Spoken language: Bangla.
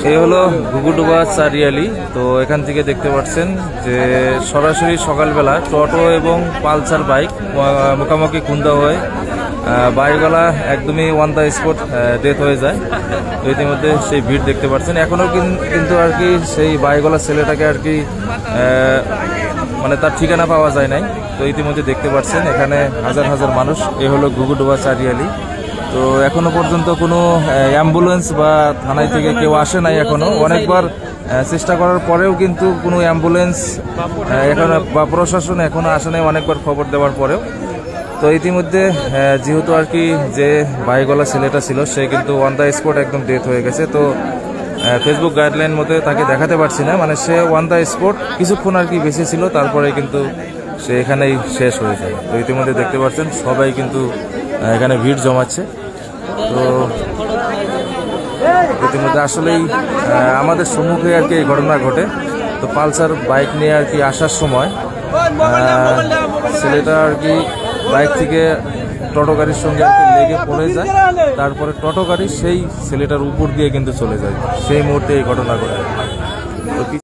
এই হলো ঘুঘুডুবা চারিয়ালি। তো এখান থেকে দেখতে পাচ্ছেন যে সরাসরি সকালবেলা টোটো এবং পালসার বাইক মুখোমুখি খুন্দা হয়, বাইকওয়ালা একদমই অন দ্য স্পট ডেথ হয়ে যায়। তো ইতিমধ্যে সেই ভিড় দেখতে পাচ্ছেন। এখনও কিন্তু আর কি সেই বাইকওয়ালা ছেলেটাকে আর কি মানে তার ঠিকানা পাওয়া যায় নাই। তো ইতিমধ্যে দেখতে পাচ্ছেন এখানে হাজার হাজার মানুষ। এ হলো ঘুঘুডুবা চারিয়ালি। তো এখনো পর্যন্ত কোনো অ্যাম্বুলেন্স বা থানায় থেকে কেউ আসে নাই। এখনো অনেকবার চেষ্টা করার পরেও কিন্তু কোনো অ্যাম্বুলেন্স এখনো বা প্রশাসন এখনো আসে নাই, অনেকবার খবর দেওয়ার পরেও। তো ইতিমধ্যে যেহেতু আর কি যে বাইকওয়ালা ছেলেটা ছিল সে কিন্তু অন দ্য স্পট একদম ডেথ হয়ে গেছে। তো ফেসবুক গাইডলাইন মতে তাকে দেখাতে পারছি না, মানে সে অন দ্য স্পট কিছুক্ষণ আর কি বেঁচে ছিল, তারপরে কিন্তু সে এখানেই শেষ হয়ে যায়। তো ইতিমধ্যে দেখতে পাচ্ছেন সবাই কিন্তু এখানে ভিড় জমাচ্ছে। তো ইতিমধ্যে আসলেই আমাদের সম্মুখে আর কি এই ঘটনা ঘটে। তো পালসার বাইক নিয়ে আর কি আসার সময় ছেলেটা আর কি বাইক থেকে টোটো গাড়ির সঙ্গে আর কি লেগে পড়ে যায়। তারপরে টোটো গাড়ি সেই ছেলেটার উপর দিয়ে কিন্তু চলে যায়। সেই মুহূর্তে এই ঘটনা ঘটে।